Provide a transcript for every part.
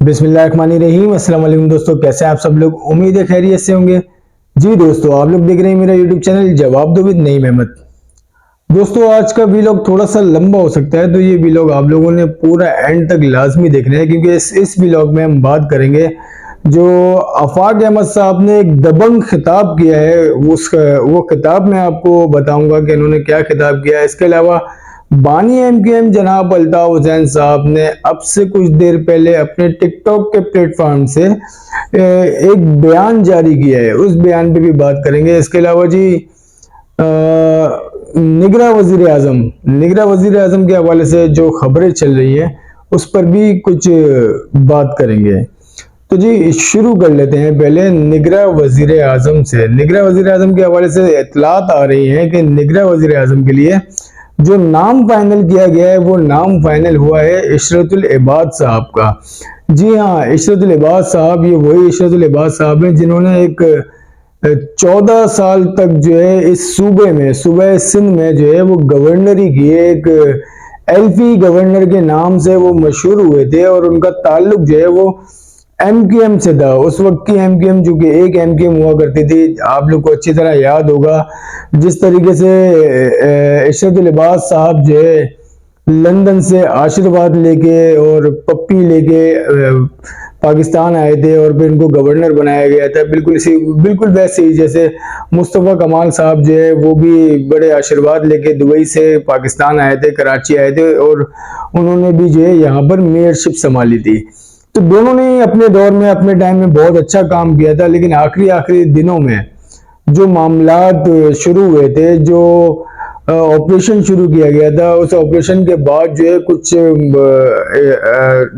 बिस्मिल्लाहिर्रहमानिर्रहीम। अस्सलाम वालेकुम दोस्तों, कैसे हैं आप सब लोग। उम्मीद है खैरियत से होंगे। जी दोस्तों, आप लोग देख रहे हैं मेरा यूट्यूब चैनल जवाब दो विद नईम अहमद। दोस्तों, आज का वीलॉग थोड़ा सा लंबा हो सकता है, तो ये वीलॉग आप लोगों ने पूरा एंड तक लाजमी देखना है, क्योंकि इस वीलॉग में हम बात करेंगे जो आफाक अहमद साहब ने एक दबंग खिताब किया है। वो खिताब मैं आपको बताऊंगा कि उन्होंने क्या खिताब किया है। इसके अलावा बानी एमकेएम जनाब अल्ताफ हुसैन साहब ने अब से कुछ देर पहले अपने टिकटॉक के प्लेटफॉर्म से एक बयान जारी किया है, उस बयान पे भी बात करेंगे। इसके अलावा जी निगरां वजीर आजम के हवाले से जो खबरें चल रही है उस पर भी कुछ बात करेंगे। तो जी शुरू कर लेते हैं पहले निगरां वजीर आजम से। निगरां वजीर आजम के हवाले से इतलात आ रही है कि निगरां वजीर आजम के लिए जो नाम फाइनल किया गया है वो नाम फाइनल हुआ है इशरतुल इबाद साहब का। जी हाँ, इशरतुल इबाद साहब, ये वही इशरतुल इबाद साहब हैं जिन्होंने एक 14 साल तक जो है इस सूबे सिंध में जो है वो गवर्नरी की है। एक एल्फी गवर्नर के नाम से वो मशहूर हुए थे और उनका ताल्लुक जो है वो एमकेएम से था। उस वक्त की एमकेएम जो कि एक एमकेएम हुआ करती थी, आप लोग को अच्छी तरह याद होगा। जिस तरीके से इशरतुल इबाद साहब जो है लंदन से आशीर्वाद लेके और पप्पी लेके पाकिस्तान आए थे और फिर इनको गवर्नर बनाया गया था, बिल्कुल वैसे ही जैसे मुस्तफ़ा कमाल साहब जो है वो भी बड़े आशीर्वाद लेके दुबई से पाकिस्तान आए थे, कराची आए थे और उन्होंने भी जो है यहाँ पर मेयरशिप संभाली थी। तो दोनों ने अपने दौर में अपने टाइम में बहुत अच्छा काम किया था, लेकिन आखिरी दिनों में जो मामलात शुरू हुए थे, जो ऑपरेशन शुरू किया गया था, उस ऑपरेशन के बाद जो है कुछ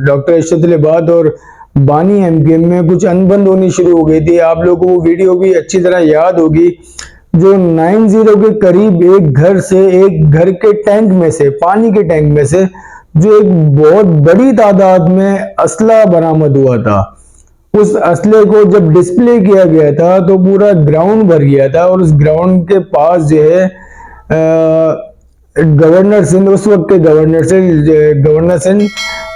डॉक्टर इशरतुल इबाद और बानी एमकेएम में कुछ अनबन होनी शुरू हो गई थी। आप लोगों को वो वीडियो भी अच्छी तरह याद होगी जो 90 के करीब एक घर के टैंक में से, पानी के टैंक में से जो एक बहुत बड़ी तादाद में असला बरामद हुआ था। उस असले को जब डिस्प्ले किया गया था तो पूरा ग्राउंड भर गया था और उस ग्राउंड के पास जो है गवर्नर सिंध, उस वक्त के गवर्नर सिंध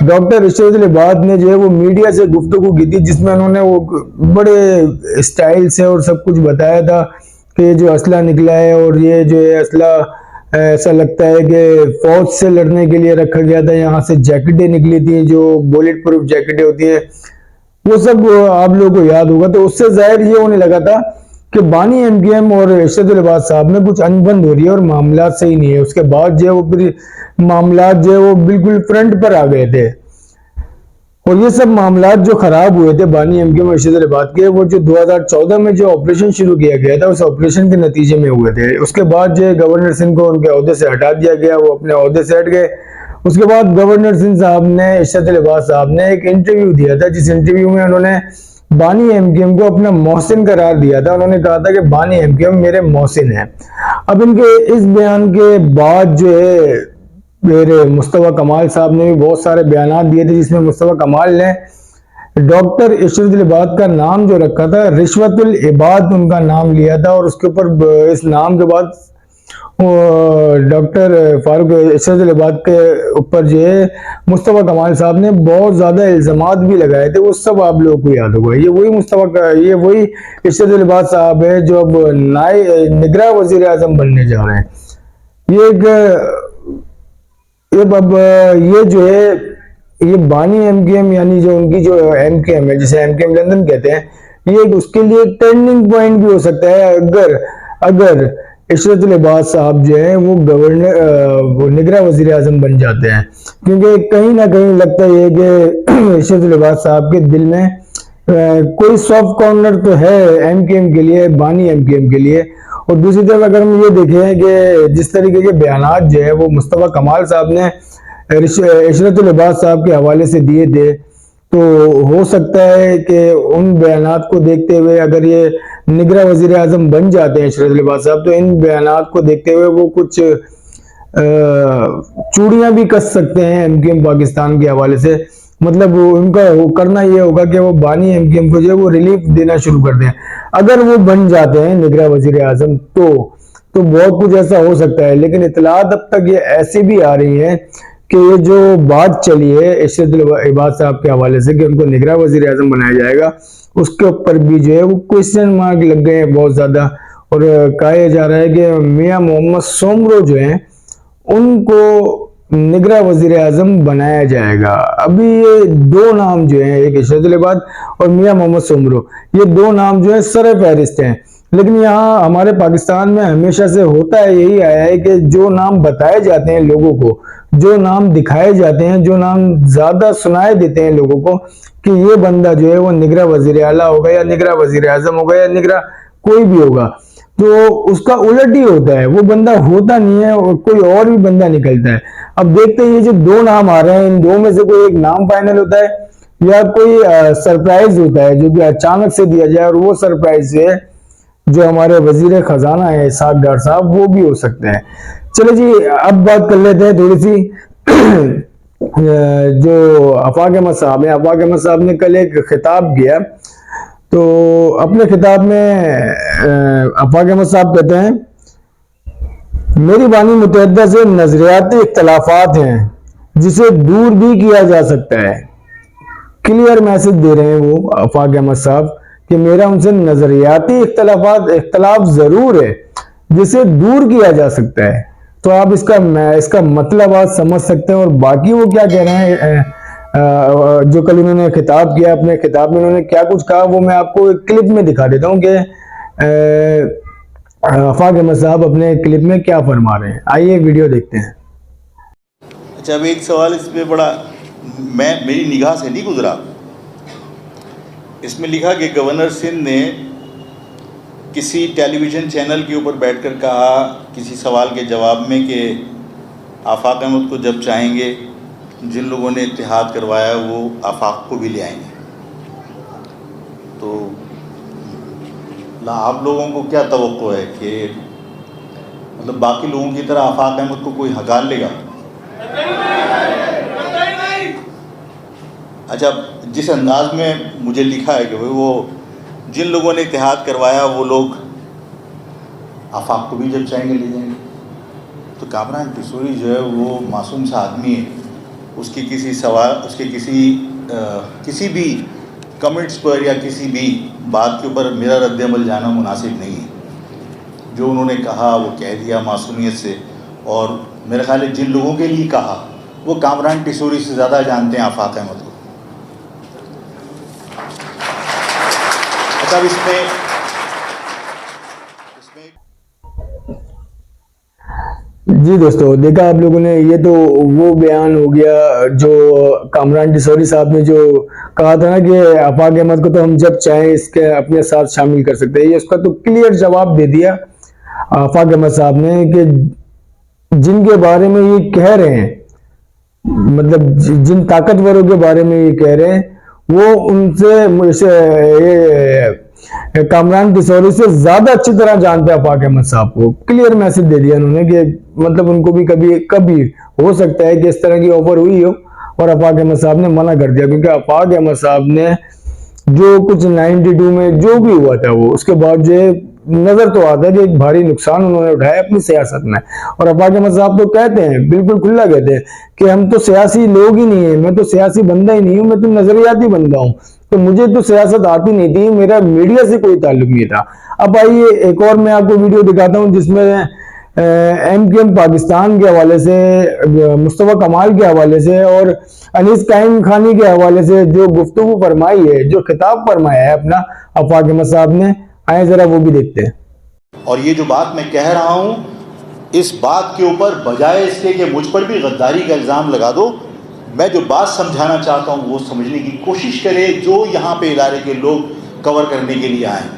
डॉक्टर इशरतुल इबाद ने जो है वो मीडिया से गुफ्तगू की थी, जिसमें उन्होंने वो बड़े स्टाइल से और सब कुछ बताया था कि ये जो असला निकला है और ये जो है असला ऐसा लगता है कि फौज से लड़ने के लिए रखा गया था। यहाँ से जैकेटें निकली थी जो बुलेट प्रूफ जैकेटें होती है, वो सब आप लोगों को याद होगा। तो उससे जाहिर ये होने लगा था कि बानी एमकेएम और इशरतुल इबाद साहब में कुछ अनबन हो रही है और मामला सही नहीं है। उसके बाद जो है वो फिर मामला जो है वो बिल्कुल फ्रंट पर आ गए थे और ये सब मामला जो खराब हुए थे बानी एमकेएम और इशरतुल इबाद के, वो जो 2014 में जो ऑपरेशन शुरू किया गया था उस ऑपरेशन के नतीजे में हुए थे। उसके बाद जो गवर्नर सिंह को उनके ओहदे से हटा दिया गया, वो अपने ओहदे से हट गए। उसके बाद गवर्नर सिंह साहब ने इशरतुल इबाद साहब ने एक इंटरव्यू दिया था, जिस इंटरव्यू में उन्होंने बानी एमकेएम को अपना मोहसिन करार दिया था। उन्होंने कहा था कि बानी एमकेएम मेरे मोहसिन है। अब इनके इस बयान के बाद जो है मेरे मुस्तफ़ा कमाल साहब ने भी बहुत सारे बयान दिए थे, जिसमें मुस्तफ़ा कमाल ने डॉक्टर इशरतुल इबाद का नाम जो रखा था रिश्वतुल इबाद उनका नाम लिया था और उसके ऊपर इस नाम के बाद डॉक्टर फारूक इशरतुल इबाद के ऊपर जो है मुस्तफ़ा कमाल साहब ने बहुत ज्यादा इल्जामात भी लगाए थे। वो सब आप लोगों को याद होगा। ये वही इशरतुल इबाद साहब है जो अब निगरां वजीर आजम बनने जा रहे हैं। ये जो है ये बानी एमकेएम यानी जो उनकी जो एमकेएम है, जिसे एमकेएम लंदन कहते हैं, ये उसके लिए टर्निंग पॉइंट भी हो सकता है अगर इशरतुल इबाद साहब जो है वो वो निगरां वजीर आजम बन जाते हैं। क्योंकि कहीं ना कहीं लगता है कि इशरतुल इबाद साहब के दिल में कोई सॉफ्ट कॉर्नर तो है एमकेएम के लिए, बानी एमकेएम के लिए। और दूसरी तरफ अगर हम ये देखें कि जिस तरीके के बयानात जो है वो मुस्तफ़ा कमाल साहब ने इशरतुल इबाद साहब के हवाले से दिए थे, तो हो सकता है कि उन बयानात को देखते हुए अगर ये निगरां वजीर आजम बन जाते हैं इशरतुल इबाद साहब, तो इन बयानात को देखते हुए वो कुछ चूड़ियां भी कस सकते हैं एमकेएम पाकिस्तान के हवाले से। मतलब उनका करना ये होगा कि वो बानी एमकेएम को जो है वो रिलीफ देना शुरू कर दें। अगर वो बन जाते हैं निगरां वजीर आजम तो बहुत कुछ ऐसा हो सकता है। लेकिन इतलात अब तक ये ऐसी भी आ रही है कि ये जो बात चली है इरशाद इबाद साहब के हवाले से कि उनको निगरान वजीर आजम बनाया जाएगा, उसके ऊपर भी जो है वो क्वेश्चन मार्क लग गए हैं बहुत ज्यादा। और कहा जा रहा है कि मियां मोहम्मद सोमरो जो है उनको निगरान वजीर आजम बनाया जाएगा। अभी ये दो नाम जो है, एक इरशाद इबाद और मियां मोहम्मद सोमरो, ये दो नाम जो है सर फहरिस्त हैं। लेकिन यहाँ हमारे पाकिस्तान में हमेशा से होता है, यही आया है कि जो नाम बताए जाते हैं लोगों को, जो नाम दिखाए जाते हैं, जो नाम ज्यादा सुनाए देते हैं लोगों को कि ये बंदा जो है वो निगरान वजीर आला होगा या निगरान वजीर आजम होगा या निगरान कोई भी होगा, तो उसका उलट ही होता है, वो बंदा होता नहीं है और कोई और भी बंदा निकलता है। अब देखते हैं ये जो दो नाम आ रहे हैं, इन दो में से कोई एक नाम फाइनल होता है या कोई सरप्राइज होता है जो कि अचानक से दिया जाए, और वो सरप्राइज जो है जो हमारे वजीर खजाना है इसाक डार साहब, वो भी हो सकते हैं। चलो जी, अब बात कर लेते हैं थोड़ी सी जो आफाक अहमद साहब है। आफाक अहमद साहब ने कल एक खिताब किया, तो अपने खिताब में आफाक अहमद साहब कहते हैं, मेरी बानी मुतहद्दा से नजरियाती इख्तलाफात हैं जिसे दूर भी किया जा सकता है। क्लियर मैसेज दे रहे हैं वो आफाक अहमद साहब कि मेरा उनसे नजरियाती इख्तलाफ जरूर है जिसे दूर किया जा सकता है। तो आप इसका मतलब आप समझ सकते हैं। और बाकी वो क्या कह रहे हैं, जो कल उन्होंने खिताब किया, अपने खिताब में उन्होंने क्या कुछ कहा वो मैं आपको एक क्लिप में दिखा देता हूँ कि आफाक अहमद साहब अपने क्लिप में क्या फरमा रहे हैं। आइए वीडियो देखते हैं। अच्छा, अब एक सवाल इसमें बड़ा मेरी निगाह से नहीं गुजरा। इसमें लिखा कि गवर्नर सिंध ने किसी टेलीविज़न चैनल के ऊपर बैठकर कहा किसी सवाल के जवाब में कि आफाक अहमद को जब चाहेंगे, जिन लोगों ने इत्तेहाद करवाया वो आफाक को भी ले आएंगे। तो आप लोगों को क्या तवक्को है कि मतलब बाकी लोगों की तरह आफाक अहमद को कोई हकार लेगा? अच्छा, जिस अंदाज में मुझे लिखा है कि वो जिन लोगों ने इत्तेहाद करवाया वो लोग आफाक को भी जब चाहेंगे ले जाएंगे, तो कामरान किशोरी जो है वो मासूम सा आदमी है, उसकी किसी सवाल, उसके किसी भी कमेंट्स पर या किसी भी बात के ऊपर मेरा रद्द-ए-अमल जाना मुनासिब नहीं है। जो उन्होंने कहा वो कह दिया मासूमियत से, और मेरे ख्याल है जिन लोगों के लिए कहा वो कामरान किशोरी से ज़्यादा जानते हैं आफाक अहमद को। अच्छा, इसमें जी दोस्तों, देखा आप लोगों ने, ये तो वो बयान हो गया जो कामरान किशोरी साहब ने जो कहा था ना कि आफाक अहमद को तो हम जब चाहें इसके अपने साथ शामिल कर सकते हैं। ये उसका तो क्लियर जवाब दे दिया आफाक अहमद साहब ने कि जिनके बारे में ये कह रहे हैं, मतलब जिन ताकतवरों के बारे में ये कह रहे हैं, वो उनसे कामरान किशोरी से ज्यादा अच्छी तरह जानते हैं आफाक अहमद साहब को। क्लियर मैसेज दे दिया उन्होंने कि मतलब उनको भी कभी हो सकता है कि इस तरह की ऑफर हुई हो और आफाक अहमद साहब ने मना कर दिया, क्योंकि आफाक अहमद साहब ने जो कुछ 92 में जो भी हुआ था वो उसके बाद जो है नजर तो आता है कि एक भारी नुकसान उन्होंने उठाया अपनी सियासत में। और आफाक अहमद साहब तो कहते हैं, बिल्कुल खुला कहते हैं कि हम तो सियासी लोग ही नहीं है, मैं तो सियासी बंदा ही नहीं हूँ, मैं तो नजरियाती बंदा हूँ, तो मुझे तो सियासत आती नहीं थी, मेरा मीडिया से कोई ताल्लुक नहीं था। अब आइए एक और मैं आपको वीडियो दिखाता हूँ जिसमें MQM पाकिस्तान के हवाले से, मुस्तफा कमाल के हवाले से और अनीस कायम खानी के हवाले से जो गुफ्तगू फरमाई है, जो खिताब फरमाया है अपना आफाक अहमद साहब ने, आए जरा वो भी देखते हैं। और ये जो बात मैं कह रहा हूँ, इस बात के ऊपर बजाय इसके कि मुझ पर भी गद्दारी का इल्ज़ाम लगा दो, मैं जो बात समझाना चाहता हूँ वो समझने की कोशिश करे जो यहाँ पे इदारे के लोग कवर करने के लिए आए।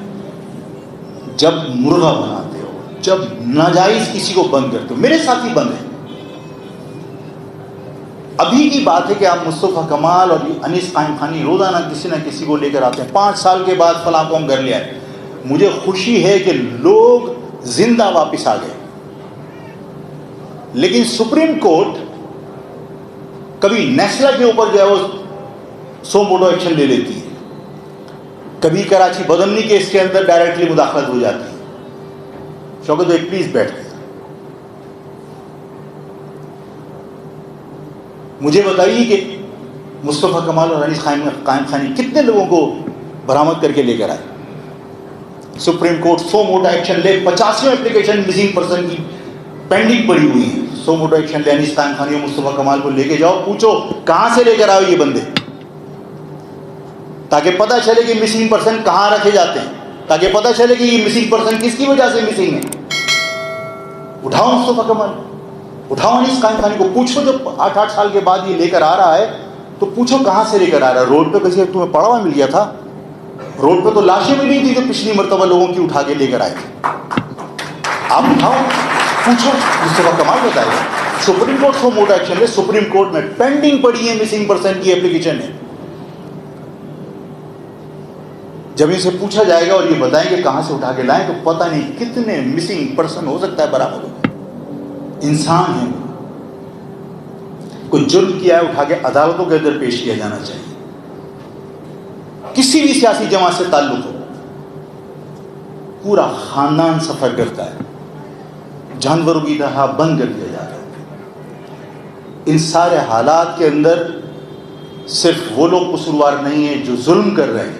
जब मुर्गा बनाते हो, जब नाजायज किसी को बंद करते हो, मेरे साथ ही बंद है। अभी की बात है कि आप मुस्तफ़ा कमाल और अनीस कायम खानी रोज़ाना किसी न किसी को लेकर आते हैं। 5 साल के बाद फलां को हम घर ले आए। मुझे खुशी है कि लोग जिंदा वापस आ गए, लेकिन सुप्रीम कोर्ट कभी नेस्ला के ऊपर जो है वो सोमोटो एक्शन ले लेती है, कभी कराची बदमनी केस के अंदर डायरेक्टली मुदाखलत हो जाती है। शौकत भाई प्लीज बैठ गए। मुझे बताइए कि मुस्तफ़ा कमाल और अनीस कायम खानी कितने लोगों को बरामद करके लेकर आए। सुप्रीम कोर्ट सो मोटा एक्शन ले, 85 एप्लीकेशन मिसिंग पर्सन की पेंडिंग पड़ी हुई है। सो मोटा एक्शन ले, अनीस कायम खानी और मुस्तफ़ा कमाल को लेके जाओ, पूछो कहां से लेकर आओ ये बंदे, ताकि पता चले कि मिसिंग पर्सन कहां रखे जाते हैं, ताकि पता चले कि ये मिसिंग पर्सन किसकी वजह से मिसिंग है। उठाओ मुस्तफ़ा कमाल, उठाओ अनीस कायम खानी को, पूछो जब 8-8 साल के बाद ये लेकर आ रहा है तो पूछो कहां से लेकर आ रहा है। रोड पे किसी तुम्हें पड़ा हुआ मिल गया था? रोड पे तो लाशें मिली थी जो पिछली मरतबा लोगों की उठा के लेकर आए थे। आप उठाओ, पूछो, मुस्तफ़ा कमाल बताएगा। सुप्रीम कोर्ट को मोटा एक्शन ले, सुप्रीम कोर्ट में पेंडिंग पड़ी है मिसिंग पर्सन की एप्लीकेशन है। जब इनसे पूछा जाएगा और ये बताएंगे कहां से उठा के लाए, तो पता नहीं कितने मिसिंग पर्सन हो सकता है बराबर हो। इंसान है, कोई जुर्म किया है, उठा के अदालतों के अंदर पेश किया जाना चाहिए। किसी भी सियासी जमात से ताल्लुक हो, पूरा खानदान सफर करता है, जानवरों की तरह बंद कर दिया जाता है। इन सारे हालात के अंदर सिर्फ वो लोग कसूरवार नहीं है जो जुल्म कर रहे हैं,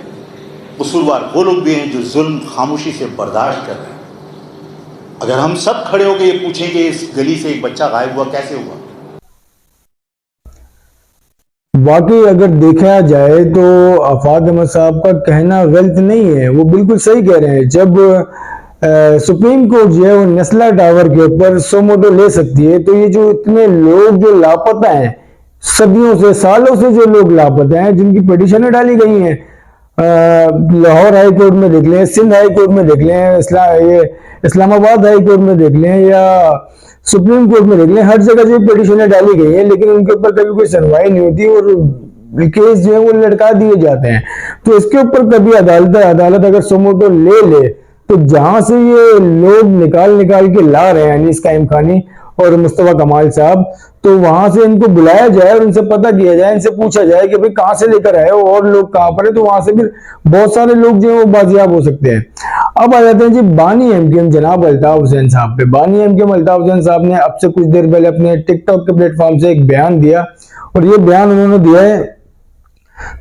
कसूरवार वो लोग भी हैं जो जुल्म खामोशी से बर्दाश्त कर रहे हैं। अगर हम सब खड़े होकर ये पूछें कि इस गली से एक बच्चा गायब हुआ, कैसे हुआ? वाकई अगर देखा जाए तो आफाक अहमद साहब का कहना गलत नहीं है, वो बिल्कुल सही कह रहे हैं। जब सुप्रीम कोर्ट जो है वो नस्ला टावर के ऊपर सोमोटो ले सकती है, तो ये जो इतने लोग जो लापता हैं, सदियों से सालों से जो लोग लापता हैं, जिनकी पिटीशनें डाली गई हैं, लाहौर हाई कोर्ट में देख लें, सिंध हाई कोर्ट में देख लें, इस्लामाबाद हाई कोर्ट में देख लें, या सुप्रीम कोर्ट में देख लें, हर जगह जो पिटीशनें डाली गई हैं, लेकिन उनके ऊपर कभी कोई सुनवाई नहीं होती और केस जो है वो लटका दिए जाते हैं। तो इसके ऊपर कभी अदालत अगर सोमोटो ले तो जहां से ये लोग निकाल के ला रहे हैं अनीस कायम खानी और मुस्तफ़ा कमाल साहब, तो वहां से इनको बुलाया जाए और इनसे पता किया जाए, इनसे पूछा जाए कि भाई कहां से लेकर आए हो और लोग कहां पर है, तो वहां से फिर बहुत सारे लोग जो है वो बाजियाब हो सकते हैं। अब आ जाते हैं जी बानी एमकेएम जनाब अल्ताफ हुसैन साहब पे। बानी एमकेएम अल्ताफ हुसैन साहब ने अब से कुछ देर पहले अपने टिकटॉक के प्लेटफॉर्म से एक बयान दिया, और ये बयान उन्होंने दिया है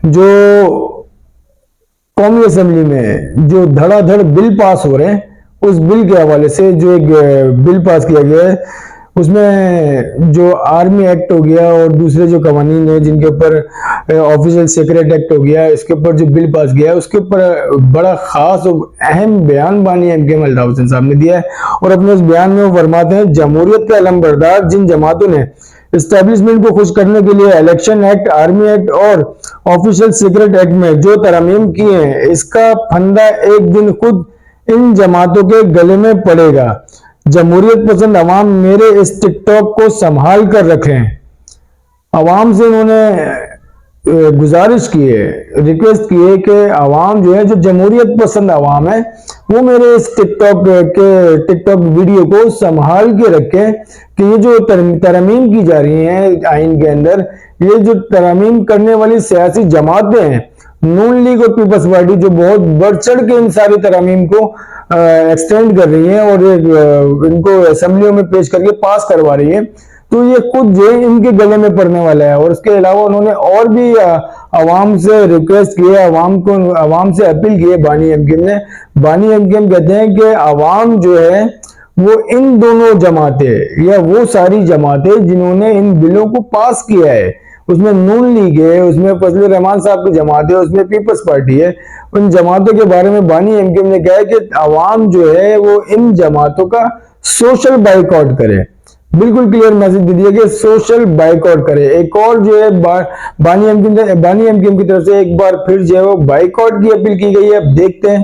जो कौमी असेंबली में जो धड़ाधड़ बिल पास हो रहे हैं, उस बिल के हवाले से जो एक बिल पास किया गया है, उसमें जो आर्मी एक्ट हो गया और दूसरे जो कवानीन है जिनके ऊपर ऑफिशियल सीक्रेट एक्ट हो गया, इसके ऊपर जो बिल पास किया है, उसके ऊपर बड़ा खास और अहम बयान बानी एमकेएम अल्ताफ हुसैन साहब ने दिया है। और अपने उस बयान में वो फरमाते हैं, जमहूरियत का अलमबरदार जिन जमातों ने एस्टेब्लिशमेंट को खुश करने के लिए इलेक्शन एक्ट, आर्मी एक्ट और ऑफिशियल सीक्रेट एक्ट में जो तरमीम किए हैं, इसका फंदा एक दिन खुद इन जमातों के गले में पड़ेगा। जमहूरियत पसंद अवाम मेरे इस टिकटॉक को संभाल कर रखें। अवाम से इन्होंने गुजारिश की है, रिक्वेस्ट की है कि अवाम जो है, जो जमहूरियत पसंद अवाम है, वो मेरे इस टिकटॉक वीडियो को संभाल के रखें कि ये जो तरमीम की जा रही है आइन के अंदर, ये जो तरमीम करने वाली सियासी जमातें हैं, नून लीग और पीपल्स पार्टी, जो बहुत बढ़ चढ़ के इन सारी तरमीम को एक्सटेंड कर रही है और इनको असेंबलियों में पेश करके पास करवा रही है, तो ये खुद जो है इनके गले में पड़ने वाला है। और इसके अलावा उन्होंने और भी अवाम से रिक्वेस्ट की है, अवाम से अपील की है बानी एमकेएम ने। बानी एमकेएम कहते हैं कि अवाम जो है वो इन दोनों जमातें या वो सारी जमातें जिन्होंने इन बिलों को पास किया है, उसमें नून लीग है, उसमें फजलुर रहमान साहब की जमात है, उसमें पीपल्स पार्टी है, उन जमातों के बारे में बानी एमकेएम ने कहा है कि अवाम जो है वो इन जमातों का सोशल बाइकआउट करे। बिल्कुल क्लियर मैसेज दे दिया कि सोशल बाइकआउट करे। एक और जो है बानी एमकेएम की तरफ से एक बार फिर जो है वो बाइकआउट की अपील की गई है। अब देखते हैं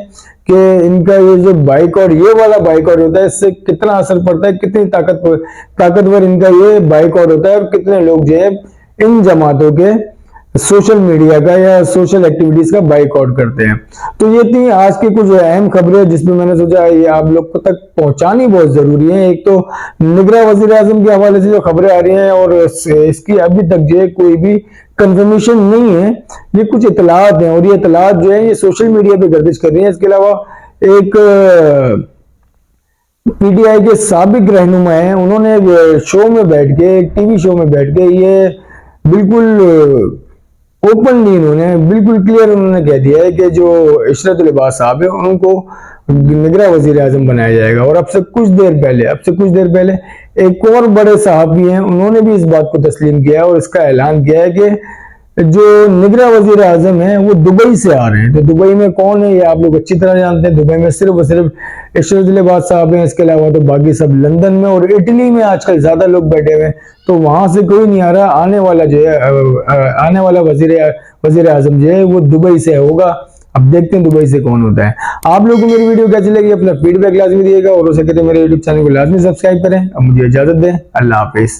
कि इनका ये जो बाइकआउट, ये वाला बाइकआउट होता है, इससे कितना असर पड़ता है, कितनी ताकतवर इनका ये बाइकआउट होता है और कितने लोग जो है इन जमातों के सोशल मीडिया का या सोशल एक्टिविटीज का बाइकआउट करते हैं। तो ये थी आज की कुछ अहम खबरें जिसमें मैंने सोचा ये आप लोग तक पहुंचानी बहुत जरूरी है। एक तो निगरान वजीर आजम के हवाले से जो खबरें आ रही हैं और इसकी अभी तक जो है कोई भी कंफर्मेशन नहीं है, ये कुछ इतलात हैं और ये इतलात जो है ये सोशल मीडिया पे गर्दिश कर रही है। इसके अलावा एक पीटीआई के साबिक रहनुमा हैं, उन्होंने शो में बैठ के, एक टीवी शो में बैठ के ये बिल्कुल ओपनली इन्होंने बिल्कुल क्लियर उन्होंने कह दिया है कि जो इशरत लिबास साहब है उनको निगरां वजीर आजम बनाया जाएगा। और अब से कुछ देर पहले एक और बड़े साहब भी हैं, उन्होंने भी इस बात को तस्लीम किया और इसका ऐलान किया है कि जो निगरां वजीर आजम है वो दुबई से आ रहे हैं। तो दुबई में कौन है ये आप लोग अच्छी तरह जानते हैं। दुबई में सिर्फ और सिर्फ इशरत लिबास साहब हैं, इसके अलावा तो बाकी सब लंदन में और इटली में आजकल ज्यादा लोग बैठे हुए हैं। तो वहां से कोई नहीं आ रहा। आने वाला जो है आने वाला वजीर आजम जो है वो दुबई से होगा। अब देखते हैं दुबई से कौन होता है। आप लोगों को मेरी वीडियो कैसी लगी अपना फीडबैक लाजमी दिएगा और हो सके तो मेरे यूट्यूब चैनल को लाजमी सब्सक्राइब करें। अब मुझे इजाजत दें। अल्लाह हाफिज।